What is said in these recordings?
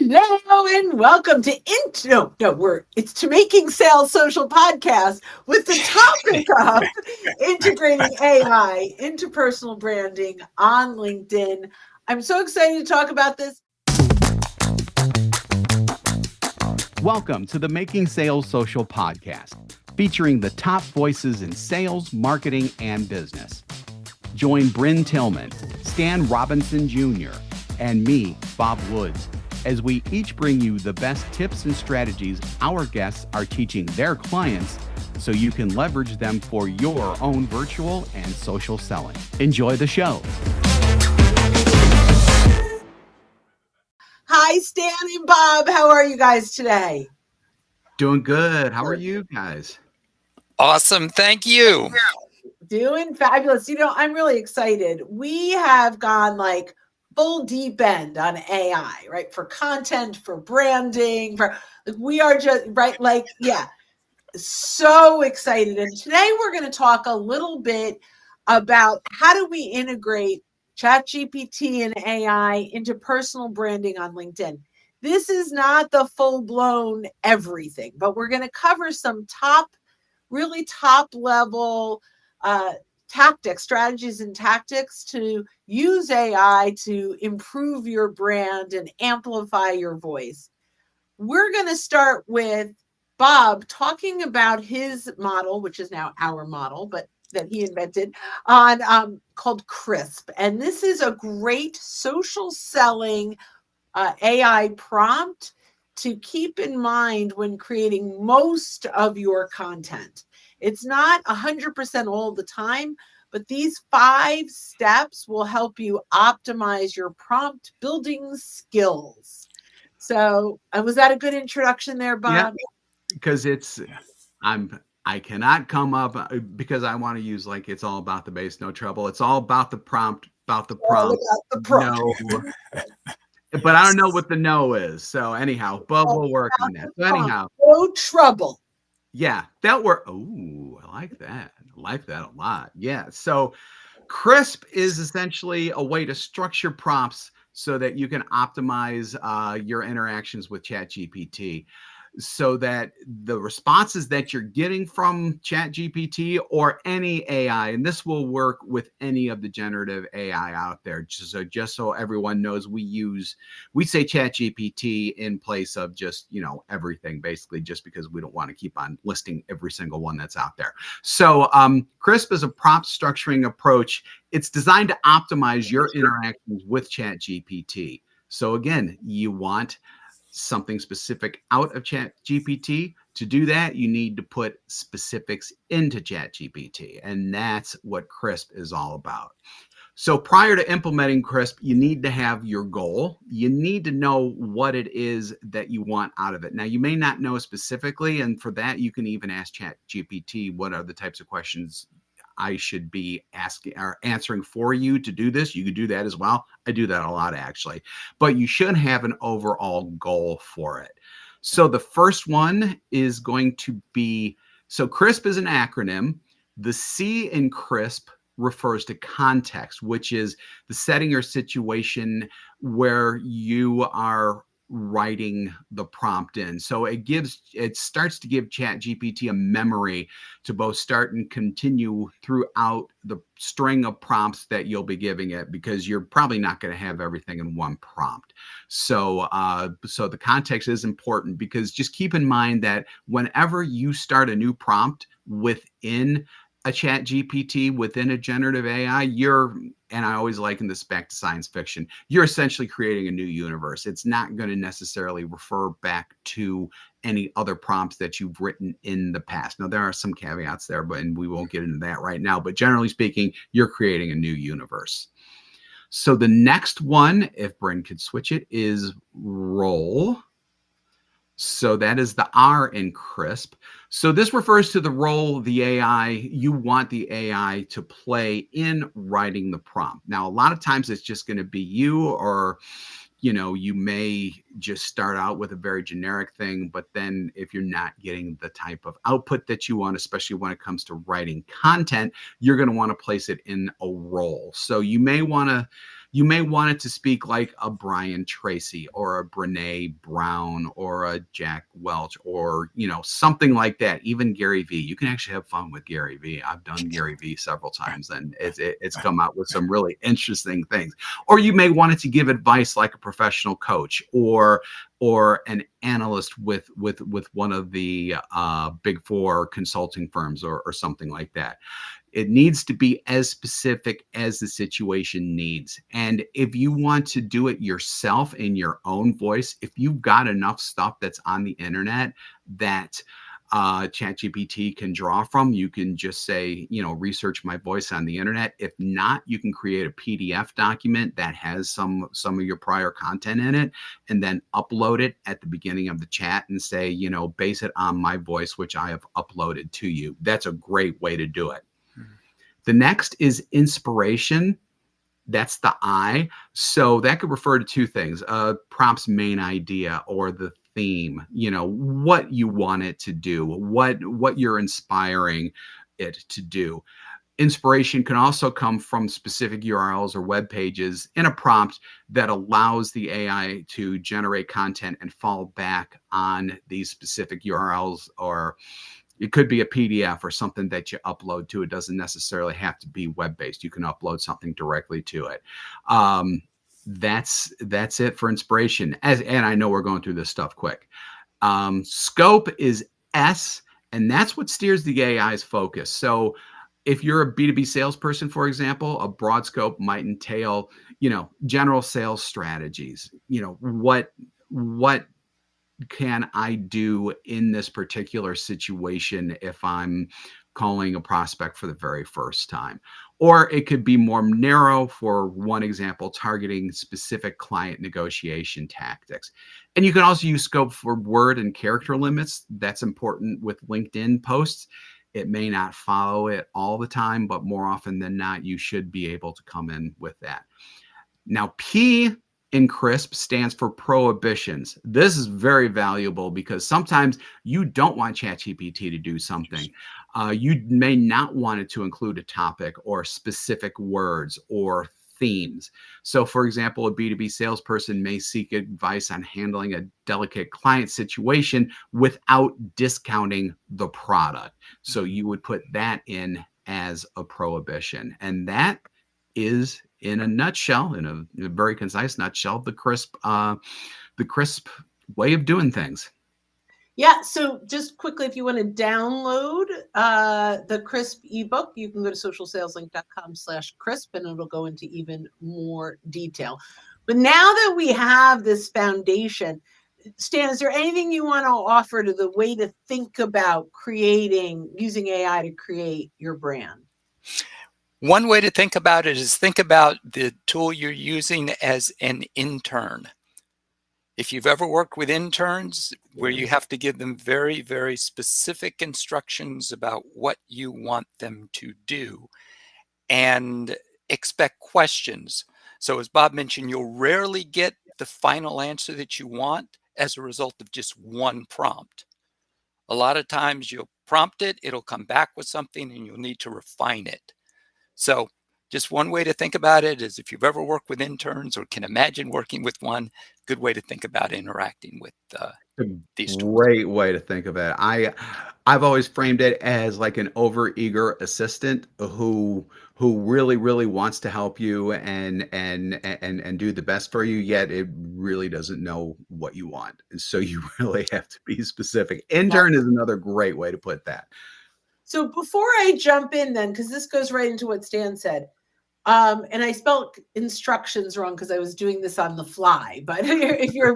Hello and welcome to it's to Making Sales Social Podcast with the topic of integrating AI into personal branding on LinkedIn. I'm so excited to talk about this. Welcome to the Making Sales Social Podcast, featuring the top voices in sales, marketing, and business. Join Bryn Tillman, Stan Robinson Jr., and me, Bob Woods, as we each bring you the best tips and strategies our guests are teaching their clients so you can leverage them for your own virtual and social selling. Enjoy the show. Hi, Stan and Bob. How are you guys today? Doing good. How are you guys? Awesome. Thank you. Doing fabulous. I'm really excited. We have gone like full deep end on AI, right? For content, for branding, we are just so excited. And today we're going to talk a little bit about how do we integrate ChatGPT and AI into personal branding on LinkedIn. This is not the full-blown everything, but we're going to cover some really top level strategies and tactics to use AI to improve your brand and amplify your voice. We're going to start with Bob talking about his model, which is now our model, but that he invented on called Crisp. And this is a great social selling AI prompt to keep in mind when creating most of your content. It's not 100% all the time, but these 5 steps will help you optimize your prompt building skills. So, was that a good introduction there, Bob? Yeah, because I cannot come up because I want to use like it's all about the bass, no trouble. It's all about the prompt, All about the prompt. No. But I don't know what the no is. So anyhow, but we'll work on that. So anyhow, no trouble. Yeah, that were. Oh, I like that. I like that a lot. Yeah. So Crisp is essentially a way to structure prompts so that you can optimize your interactions with ChatGPT, so that the responses that you're getting from ChatGPT or any AI, and this will work with any of the generative AI out there, just so everyone knows, we say ChatGPT in place of just, everything, basically, just because we don't want to keep on listing every single one that's out there. So Crisp is a prompt structuring approach. It's designed to optimize your interactions with ChatGPT. So again, you want something specific out of ChatGPT. To do that, you need to put specifics into ChatGPT, and that's what Crisp is all about. So prior to implementing Crisp, you need to have your goal. You need to know what it is that you want out of it. Now, you may not know specifically, and for that, you can even ask ChatGPT what are the types of questions I should be asking or answering for you to do this. You could do that as well. I do that a lot, actually. But you should have an overall goal for it. So the first one is going to be, so CRISP is an acronym. The C in CRISP refers to context, which is the setting or situation where you are writing the prompt in. So it starts to give ChatGPT a memory to both start and continue throughout the string of prompts that you'll be giving it, because you're probably not going to have everything in one prompt. So the context is important, because just keep in mind that whenever you start a new prompt within a ChatGPT, within a generative AI, and I always liken this back to science fiction, you're essentially creating a new universe. It's not going to necessarily refer back to any other prompts that you've written in the past. Now, there are some caveats there, and we won't get into that right now. But generally speaking, you're creating a new universe. So the next one, if Bryn could switch it, is role. So that is the R in CRISP. So this refers to the role the AI, you want the AI to play in writing the prompt. Now, a lot of times it's just going to be you, or, you may just start out with a very generic thing, but then if you're not getting the type of output that you want, especially when it comes to writing content, you're going to want to place it in a role. So you may want to You may want it to speak like a Brian Tracy or a Brene Brown or a Jack Welch or, something like that. Even Gary Vee. You can actually have fun with Gary Vee. I've done Gary Vee several times, and it's come out with some really interesting things. Or you may want it to give advice like a professional coach or an analyst with one of the big four consulting firms or something like that. It needs to be as specific as the situation needs. And if you want to do it yourself in your own voice, if you've got enough stuff that's on the internet that ChatGPT can draw from, you can just say, research my voice on the internet. If not, you can create a PDF document that has some of your prior content in it, and then upload it at the beginning of the chat and say, base it on my voice, which I have uploaded to you. That's a great way to do it. The next is inspiration. That's the I. So that could refer to two things, prompt's main idea or the theme, what you want it to do, what you're inspiring it to do. Inspiration can also come from specific URLs or web pages in a prompt that allows the AI to generate content and fall back on these specific URLs, or it could be a PDF or something that you upload to. It doesn't necessarily have to be web-based. You can upload something directly to it. That's it for inspiration. And I know we're going through this stuff quick. Scope is S, and that's what steers the AI's focus. So if you're a B2B salesperson, for example, a broad scope might entail, general sales strategies. What can I do in this particular situation if I'm calling a prospect for the very first time? Or it could be more narrow, for one example, targeting specific client negotiation tactics. And you can also use scope for word and character limits. That's important with LinkedIn posts. It may not follow it all the time, but more often than not, you should be able to come in with that. Now, P in CRISP stands for prohibitions. This is very valuable because sometimes you don't want ChatGPT to do something. You may not want it to include a topic or specific words or themes. So, for example, a B2B salesperson may seek advice on handling a delicate client situation without discounting the product. So you would put that in as a prohibition. And that is, in a nutshell, in a very concise nutshell, the CRISP way of doing things. Yeah. So just quickly, if you want to download the CRISP ebook, you can go to socialsaleslink.com/CRISP, and it'll go into even more detail. But now that we have this foundation, Stan, is there anything you want to offer to the way to think about using AI to create your brand? One way to think about it is think about the tool you're using as an intern. If you've ever worked with interns where you have to give them very, very specific instructions about what you want them to do and expect questions. So as Bob mentioned, you'll rarely get the final answer that you want as a result of just one prompt. A lot of times you'll prompt it, it'll come back with something and you'll need to refine it. So just one way to think about it is, if you've ever worked with interns or can imagine working with one, good way to think about interacting with these tools. Great way to think of it. I've always framed it as like an overeager assistant who really, really wants to help you and do the best for you, yet it really doesn't know what you want. And so you really have to be specific. Intern is another great way to put that. So before I jump in then, because this goes right into what Stan said, and I spelled instructions wrong because I was doing this on the fly, but if you're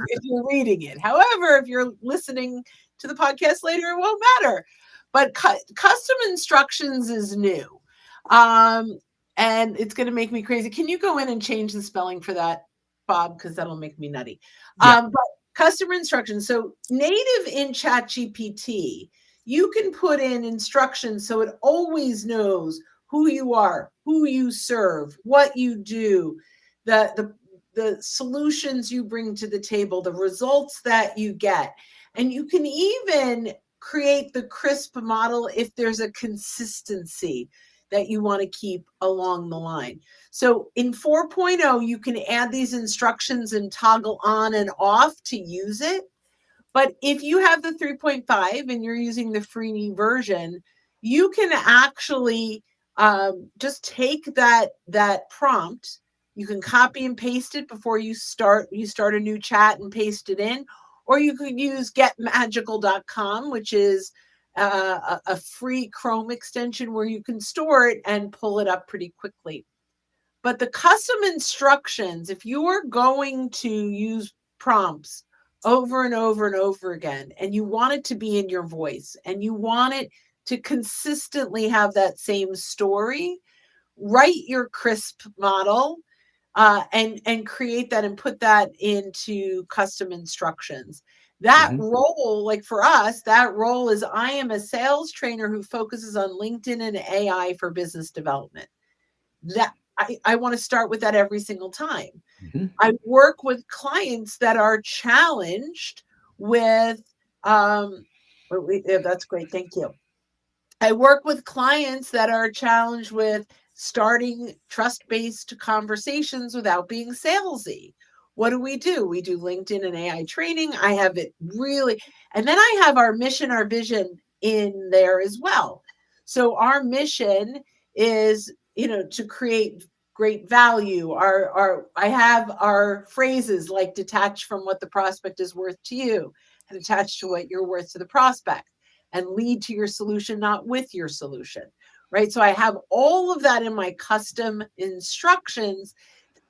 reading it. However, if you're listening to the podcast later, it won't matter. But custom instructions is new. And it's going to make me crazy. Can you go in and change the spelling for that, Bob? Because that'll make me nutty. Yeah. But custom instructions. So native in ChatGPT, you can put in instructions so it always knows who you are, who you serve, what you do, the solutions you bring to the table, the results that you get. And you can even create the CRISP model if there's a consistency. that you want to keep along the line. So in 4.0, you can add these instructions and toggle on and off to use it. But if you have the 3.5 and you're using the free version, you can actually just take that prompt. You can copy and paste it before you start a new chat and paste it in, or you could use getmagical.com, which is a free Chrome extension where you can store it and pull it up pretty quickly. But the custom instructions, if you are going to use prompts over and over and over again, and you want it to be in your voice, and you want it to consistently have that same story, write your crisp model and create that and put that into custom instructions. That role, like for us, that role is I am a sales trainer who focuses on LinkedIn and AI for business development. That I want to start with that every single time. I work with clients that are challenged with, that's great. Thank you. I work with clients that are challenged with starting trust-based conversations without being salesy. What do? We do LinkedIn and AI training. I have it really, and then I have our mission, our vision in there as well. So our mission is, to create great value. I have our phrases like detach from what the prospect is worth to you and attach to what you're worth to the prospect, and lead to your solution, not with your solution, right? So I have all of that in my custom instructions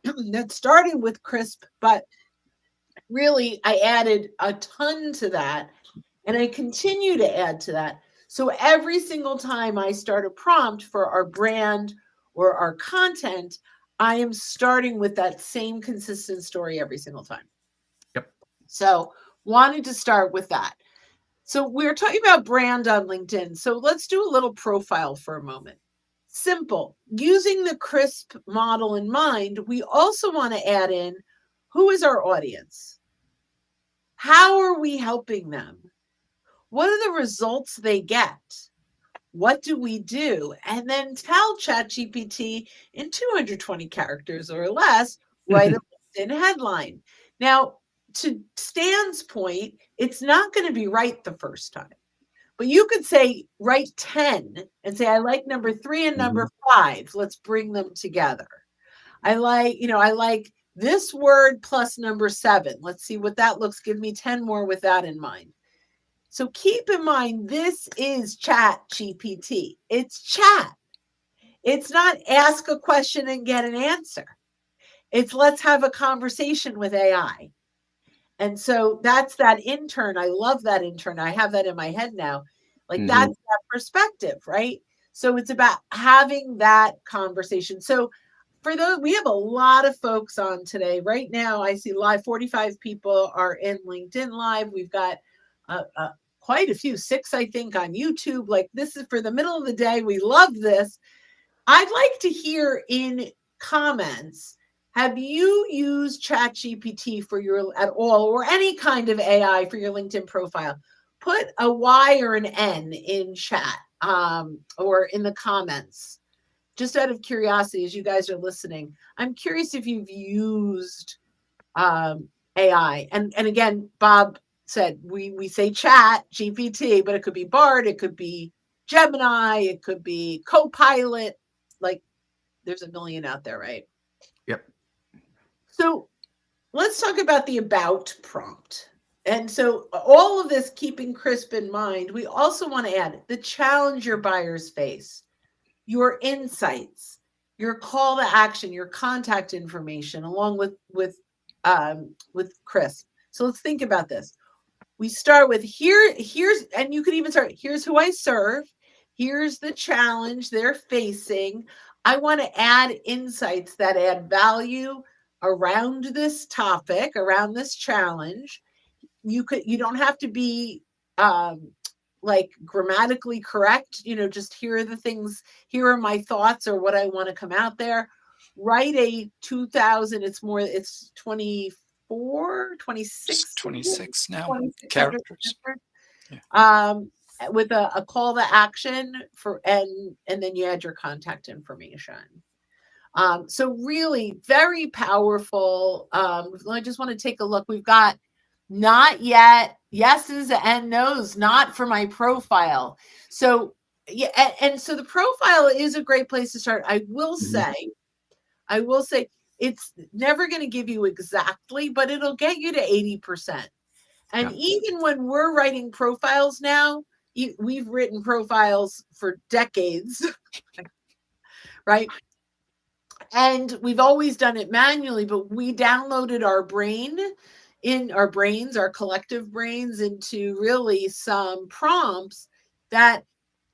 that started with CRISP, but really I added a ton to that, and I continue to add to that. So every single time I start a prompt for our brand or our content, I am starting with that same consistent story every single time. Yep. So wanted to start with that. So we're talking about brand on LinkedIn. So let's do a little profile for a moment. Simple. Using the CRISP model in mind, we also want to add in, who is our audience? How are we helping them? What are the results they get? What do we do? And then tell ChatGPT in 220 characters or less, write a LinkedIn headline. Now, to Stan's point, it's not going to be right the first time. But you could say, write 10 and say, I like number 3 and number 5. Let's bring them together. I like this word plus number 7. Let's see what that looks. Give me 10 more with that in mind. So keep in mind, this is Chat GPT. It's chat. It's not ask a question and get an answer. It's let's have a conversation with AI. And so that's that intern. I love that intern. I have that in my head now. Like that's that perspective, right? So it's about having that conversation. So for those, we have a lot of folks on today. Right now, I see live 45 people are in LinkedIn Live. We've got quite a few, 6, I think, on YouTube. Like this is for the middle of the day. We love this. I'd like to hear in comments, have you used ChatGPT for your at all, or any kind of AI for your LinkedIn profile? Put a Y or an N in chat or in the comments. Just out of curiosity, as you guys are listening, I'm curious if you've used AI. And again, Bob said we say Chat GPT, but it could be Bard, it could be Gemini, it could be Copilot. Like there's a million out there, right? Yep. So let's talk about the about prompt. And so all of this, keeping CRISP in mind, we also want to add the challenge your buyers face, your insights, your call to action, your contact information, along with CRISP. So let's think about this. We start with here's, and you could even start, here's who I serve. Here's the challenge they're facing. I want to add insights that add value around this topic, around this challenge. You don't have to be like grammatically correct, just here are the things, here are my thoughts or what I want to come out there. Write a 2000, it's 24, 26. 26 now 2600 characters. characters. with a call to action for, and then you add your contact information. So really very powerful. I just want to take a look. We've got not yet, yeses and nos, not for my profile. So yeah, and so the profile is a great place to start. I will say it's never going to give you exactly, but it'll get you to 80%. And Yeah. even when we're writing profiles now, we've written profiles for decades, right? And we've always done it manually, but we downloaded our collective brains into really some prompts that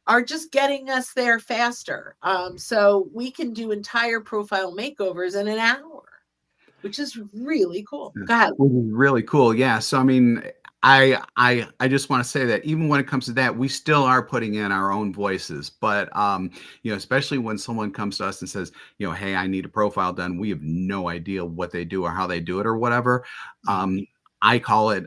are just getting us there faster. So we can do entire profile makeovers in an hour, which is really cool. Go ahead. Which is really cool. Yeah. So I mean, I just want to say that even when it comes to that, we still are putting in our own voices. But especially when someone comes to us and says, hey, I need a profile done, we have no idea what they do or how they do it or whatever. I call it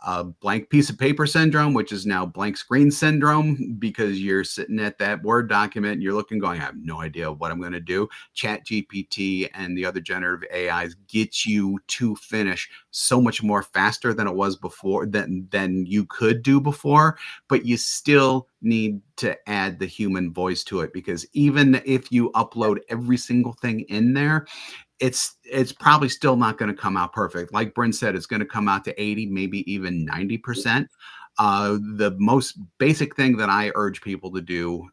a blank piece of paper syndrome, which is now blank screen syndrome, because you're sitting at that Word document and you're looking, going, I have no idea what I'm going to do. Chat GPT and the other generative AIs get you to finish so much more faster than it was before, than you could do before, but you still need to add the human voice to it, because even if you upload every single thing in there, it's probably still not going to come out perfect. Like Bryn said, it's going to come out to 80, maybe even 90%. The most basic thing that I urge people to do,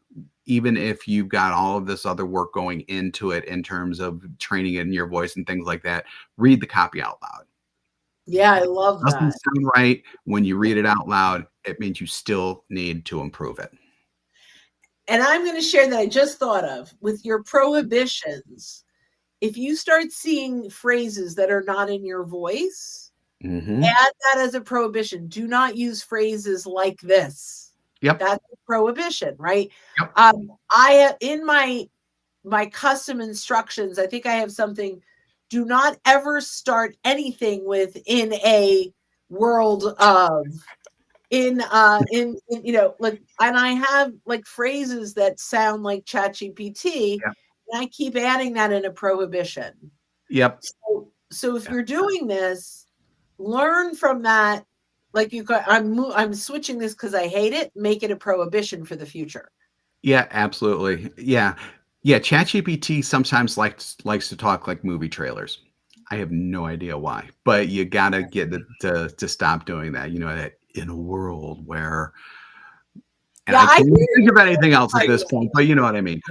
even if you've got all of this other work going into it in terms of training it in your voice and things like that, read the copy out loud. Yeah, I love It doesn't that. sound right when you read it out loud. It means you still need to improve it. And I'm going to share that I just thought of with your prohibitions. If you start seeing phrases that are not in your voice, add that as a prohibition. Do not use phrases like this. Yep. That's a prohibition, right? Yep. I in my custom instructions, I think I have something. Do not ever start anything with "in a world of." In like, and I have like phrases that sound like ChatGPT, Yep. and I keep adding that in a prohibition. Yep. So if you're doing this, learn from that. Like I'm switching this because I hate it. Make it a prohibition for the future. Yeah, absolutely. Yeah. Yeah. ChatGPT sometimes likes to talk like movie trailers. I have no idea why, but you gotta get it to stop doing that. That in a world where, and Yeah, I I can't even hear think your of anything else at voice. this point, but you know what I mean.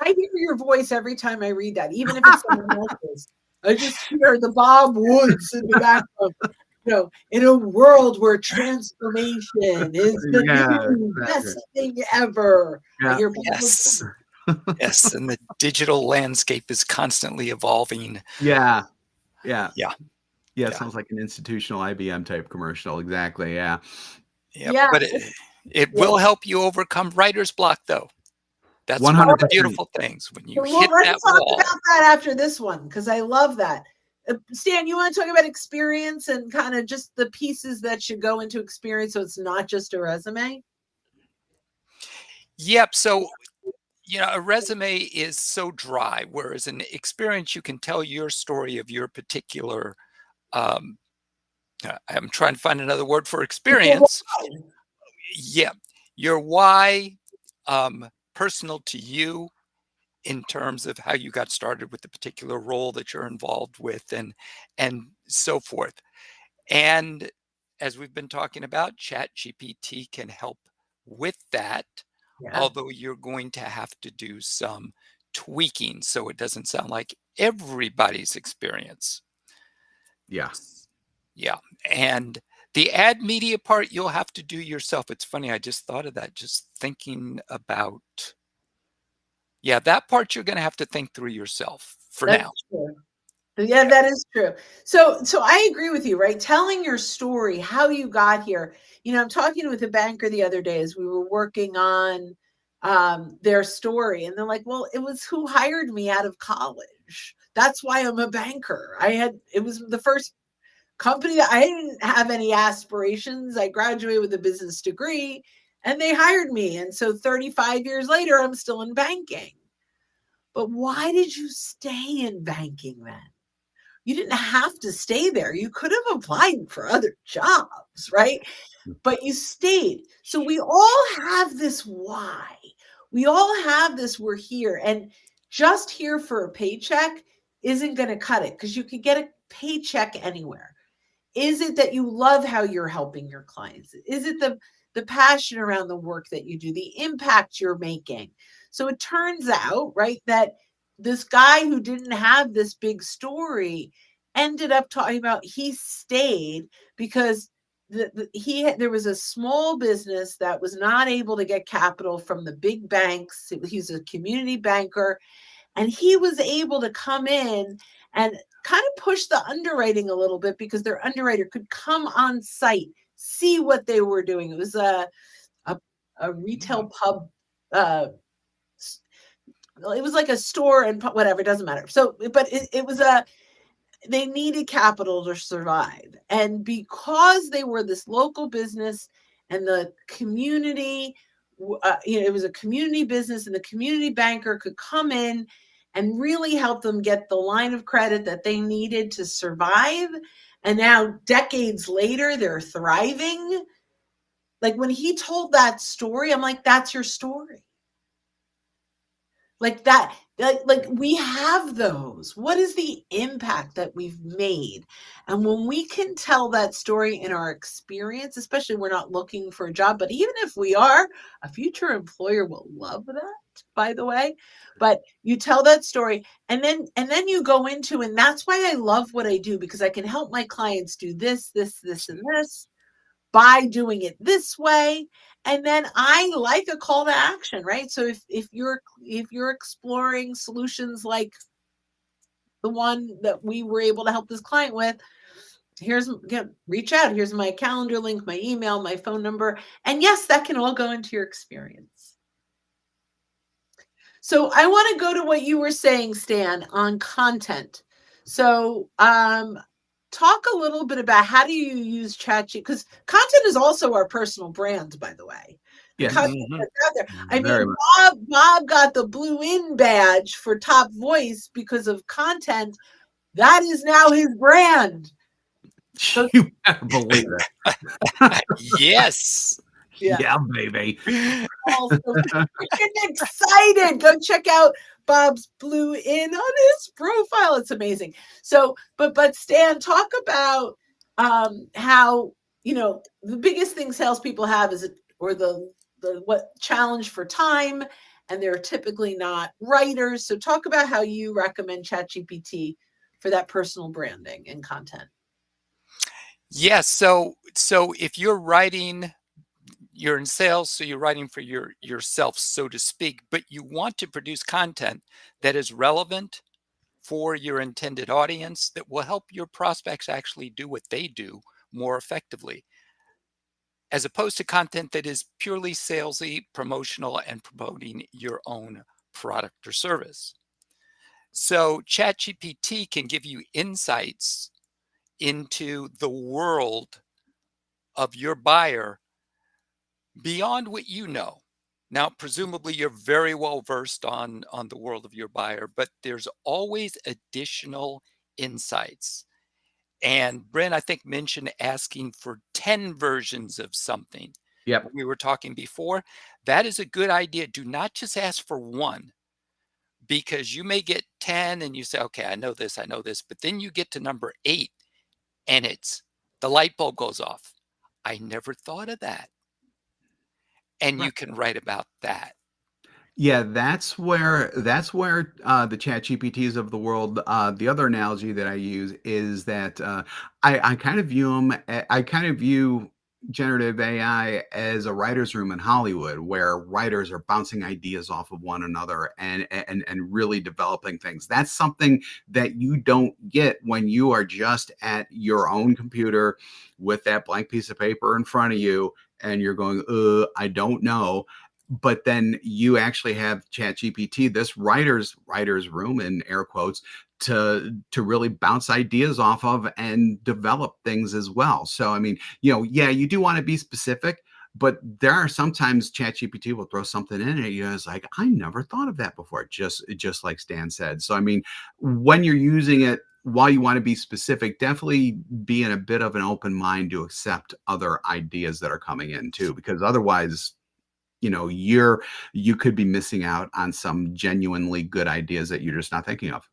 I hear your voice every time I read that, even if it's someone else's. I just hear the Bob Woods in the background. In a world where transformation is the Yeah, new exactly. best thing ever. I Yeah. hear Bob Yes. Woods. Yes. And the digital landscape is constantly evolving. Yeah. Yeah. Yeah. Yeah. It Yeah. sounds like an institutional IBM type commercial. Exactly. Yeah. Yep. Yeah, But it yeah. will help you overcome writer's block, though. That's one of the 100%. beautiful things. When you Well, hit let's that talk wall, about that after this one because I love that. Stan, you want to talk about experience and kind of just the pieces that should go into experience so it's not just a resume? yep. So, a resume is so dry, whereas an experience, you can tell your story of your particular, um, I'm trying to find another word for experience. Yeah. Your why, personal to you in terms of how you got started with the particular role that you're involved with and so forth. And as we've been talking about, ChatGPT can help with that, Yeah. although you're going to have to do some tweaking so it doesn't sound like everybody's experience. Yeah. Yeah. And the ad media part, you'll have to do yourself. It's funny. I just thought of that, just thinking about, yeah, that part you're going to have to think through yourself for That's now. true. Yeah, that is true. So I agree with you, right? Telling your story, how you got here. I'm talking with a banker the other day as we were working on their story, and they're like, "Well, it was who hired me out of college. That's why I'm a banker. It was the first company that I didn't have any aspirations. I graduated with a business degree, and they hired me. And so 35 years later, I'm still in banking. But why did you stay in banking then? You didn't have to stay there. You could have applied for other jobs, right? But you stayed. So we all have this why. We all have this we're here. And just here for a paycheck isn't going to cut it, because you could get a paycheck anywhere. Is it that you love how you're helping your clients? Is it the passion around the work that you do, the impact you're making? So it turns out, right, that this guy who didn't have this big story ended up talking about he stayed because there was a small business that was not able to get capital from the big banks. He's a community banker, and he was able to come in and kind of push the underwriting a little bit, because their underwriter could come on site, see what they were doing. It was a retail pub. It was like a store and whatever, it doesn't matter. So, but it was they needed capital to survive. And because they were this local business and the community, it was a community business, and the community banker could come in and really help them get the line of credit that they needed to survive. And now, decades later, they're thriving. Like, when he told that story, I'm like, that's your story. Like that, like we have those. What is the impact that we've made? And when we can tell that story in our experience, especially we're not looking for a job, but even if we are, a future employer will love that, by the way. But you tell that story, and then you go into, and that's why I love what I do, because I can help my clients do this, and this by doing it this way. And then I like a call to action, right? So if you're exploring solutions like the one that we were able to help this client with, reach out. Here's my calendar link, my email, my phone number. And yes, that can all go into your experience. So I want to go to what you were saying, Stan, on content. So talk a little bit about how do you use ChatGPT, because content is also our personal brand, by the way. Yes. Out there. I mean, Bob got the Blue In badge for top voice because of content. That is now his brand. So, you better believe it. Yes. Yeah, baby. Also, freaking excited. Go check out Bob's Blue In on his profile. It's amazing. So, but Stan, talk about how, the biggest thing salespeople have is what challenge for time, and they're typically not writers. So talk about how you recommend ChatGPT for that personal branding and content. Yes. So if you're writing, you're in sales, so you're writing for yourself, so to speak, but you want to produce content that is relevant for your intended audience, that will help your prospects actually do what they do more effectively, as opposed to content that is purely salesy, promotional, and promoting your own product or service. So ChatGPT can give you insights into the world of your buyer beyond what you know. Now, presumably you're very well versed on the world of your buyer, but there's always additional insights. And Brent, I think, mentioned asking for 10 versions of something. Yep. We were talking before. That is a good idea. Do not just ask for one, because you may get 10 and you say, okay, I know this, but then you get to number 8 and the light bulb goes off. I never thought of that. And you can write about that. Yeah, that's where the ChatGPTs of the world. The other analogy that I use is that I kind of view generative AI as a writer's room in Hollywood, where writers are bouncing ideas off of one another and really developing things. That's something that you don't get when you are just at your own computer with that blank piece of paper in front of you and you're going, I don't know. But then you actually have ChatGPT, this writer's room, in air quotes, to really bounce ideas off of and develop things as well. So, I mean, yeah, you do want to be specific, But there are sometimes ChatGPT will throw something in and you know, it's like, I never thought of that before. Just like Stan said. So I mean, when you're using it, while you want to be specific, definitely be in a bit of an open mind to accept other ideas that are coming in too, because otherwise, you know, you could be missing out on some genuinely good ideas that you're just not thinking of.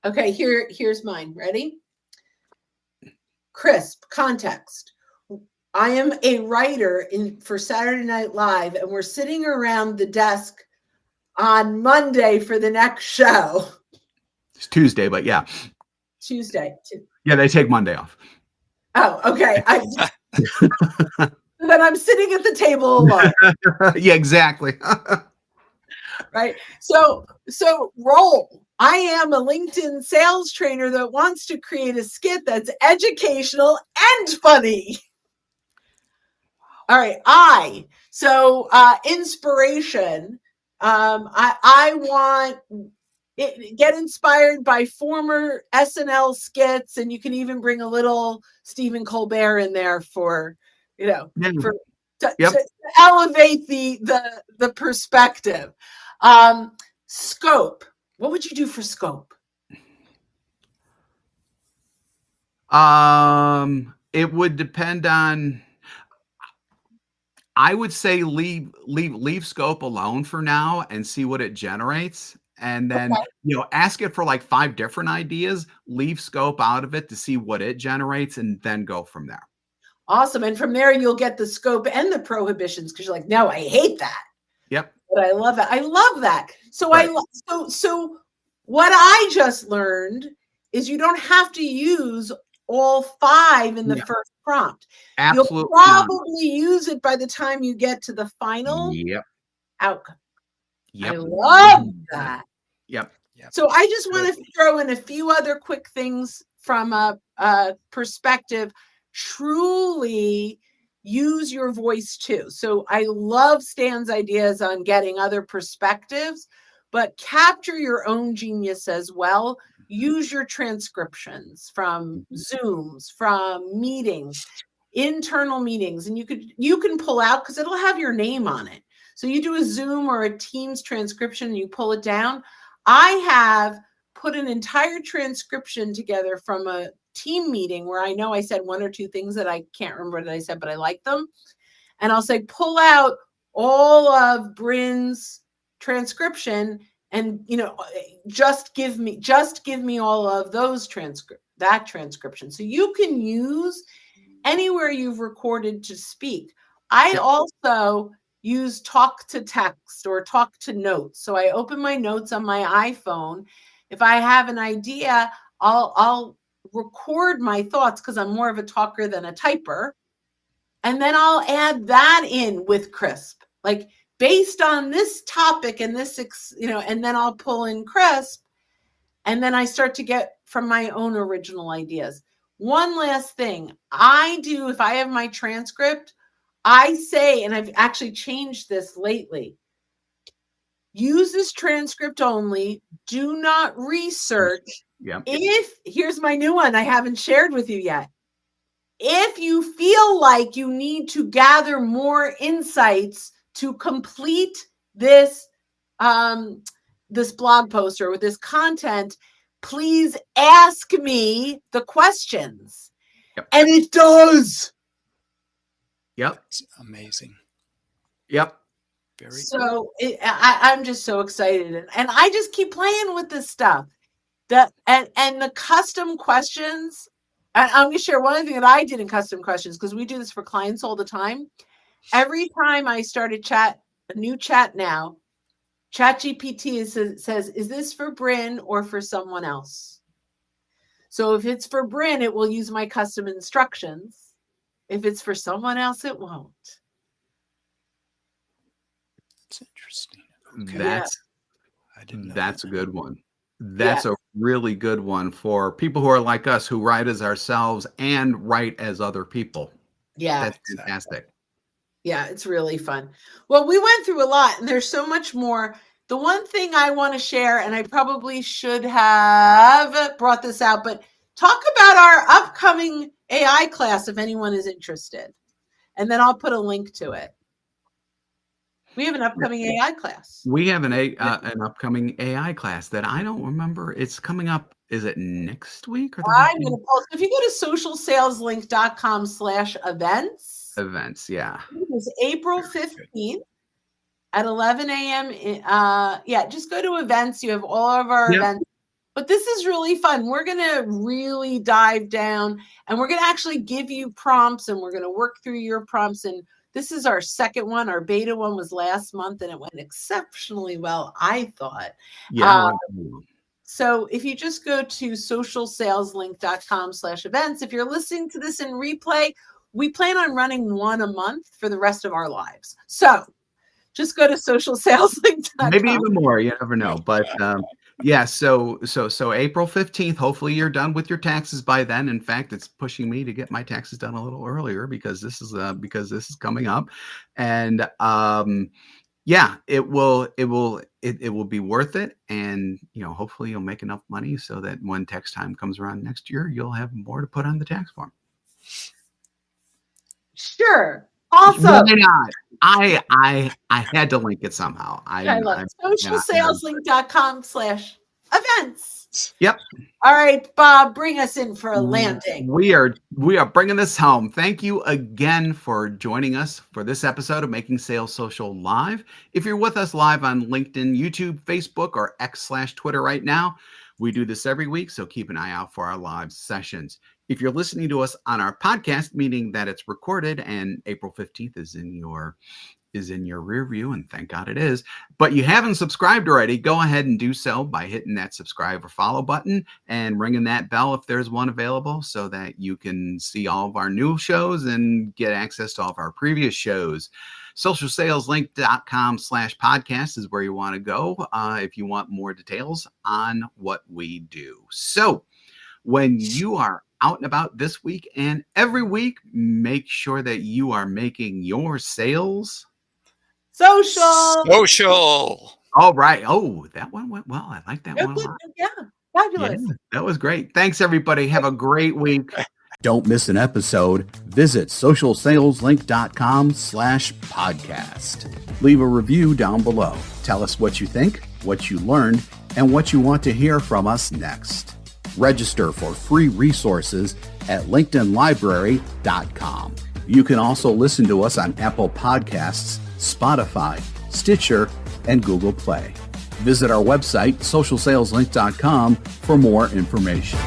Okay, here's mine. Ready? Crisp context. I am a writer for Saturday Night Live, and we're sitting around the desk on Monday for the next show. It's Tuesday, but yeah. Tuesday. Yeah, they take Monday off. Oh, okay. Then I'm sitting at the table alone. Yeah, exactly. Right. So roll. I am a LinkedIn sales trainer that wants to create a skit that's educational and funny. All right. Inspiration. I want get inspired by former SNL skits, and you can even bring a little Stephen Colbert in there for, you know, to elevate the perspective. Scope. What would you do for scope? It would depend on. I would say leave scope alone for now and see what it generates. And then, you know, ask it for like 5 different ideas, leave scope out of it to see what it generates, and then go from there. Awesome. And from there, you'll get the scope and the prohibitions, because you're like, no, I hate that. Yep. But I love it. I love that. So right. So what I just learned is you don't have to use all 5 in the first prompt. Absolutely. You'll probably use it by the time you get to the final outcome. Yep. I love that. Yep. So I just want to throw in a few other quick things from a perspective. Truly use your voice too. So I love Stan's ideas on getting other perspectives, but capture your own genius as well. Use your transcriptions from Zooms, from meetings, internal meetings, and you can pull out, because it'll have your name on it. So you do a Zoom or a Teams transcription and you pull it down. I have put an entire transcription together from a team meeting where I know I said 1 or 2 things that I can't remember what I said, but I like them. And I'll say, pull out all of Bryn's transcription and, you know, just give me all of those transcription. So you can use anywhere you've recorded to speak. I also use talk to text or talk to notes. So I open my notes on my iPhone. If I have an idea, I'll record my thoughts, because I'm more of a talker than a typer. And then I'll add that in with Crisp, like based on this topic and this, you know, and then I'll pull in Crisp. And then I start to get from my own original ideas. One last thing I do, if I have my transcript, I say, and I've actually changed this lately, use this transcript only. Do not research. Here's my new one I haven't shared with you yet. If you feel like you need to gather more insights to complete this this blog post or with this content, please ask me the questions. And it does. It's amazing. Very so cool. I'm just so excited, and I just keep playing with this stuff. And the custom questions. I'm going to share one thing that I did in custom questions, because we do this for clients all the time. Every time I start a new chat now, ChatGPT says, is this for Bryn or for someone else? So if it's for Bryn, it will use my custom instructions. If it's for someone else, it won't. That's interesting. Okay. That's a good one. That's a really good one for people who are like us, who write as ourselves and write as other people. That's fantastic. Yeah, it's really fun. Well, we went through a lot, and there's so much more. The one thing I want to share, and I probably should have brought this out, but talk about our upcoming AI class if anyone is interested. And then I'll put a link to it. We have an upcoming AI class. We have an upcoming AI class that I don't remember. It's coming up. Is it next week or the I'm week? going to post. If you go to socialsaleslink.com/events, Events, yeah. it is April 15th at 11 a.m. Yeah, just go to events. You have all of our events. But this is really fun. We're going to really dive down and we're going to actually give you prompts and we're going to work through your prompts. And this is our second one. Our beta one was last month and it went exceptionally well, I thought. Yeah. So if you just go to socialsaleslink.com/events, if you're listening to this in replay, we plan on running one a month for the rest of our lives. So just go to socialsaleslink.com. Maybe even more. You never know. But yeah, so April 15th, hopefully you're done with your taxes by then. In fact, it's pushing me to get my taxes done a little earlier because this is coming up. And yeah, it will be worth it. And hopefully you'll make enough money so that when tax time comes around next year, you'll have more to put on the tax form. Sure. Awesome. Why not? I had to link it somehow. I love it. socialsaleslink.com/events. Yep. All right, Bob, bring us in for a landing. We are bringing this home. Thank you again for joining us for this episode of Making Sales Social Live. If you're with us live on LinkedIn, YouTube, Facebook, or X/Twitter right now, we do this every week, so keep an eye out for our live sessions. If you're listening to us on our podcast, meaning that it's recorded and April 15th is in your rear view, and thank God it is, but you haven't subscribed already, go ahead and do so by hitting that subscribe or follow button and ringing that bell if there's one available so that you can see all of our new shows and get access to all of our previous shows. socialsaleslink.com/podcast is where you want to go if you want more details on what we do. So when you are out and about this week and every week, make sure that you are making your sales social. All right. Oh, that one went well. I like that one a lot. Yeah, fabulous. Yeah, that was great. Thanks, everybody. Have a great week. Don't miss an episode. Visit socialsaleslink.com/podcast. Leave a review down below. Tell us what you think, what you learned, and what you want to hear from us next. Register for free resources at linkedinlibrary.com. You can also listen to us on Apple Podcasts, Spotify, Stitcher, and Google Play. Visit our website, socialsaleslink.com, for more information.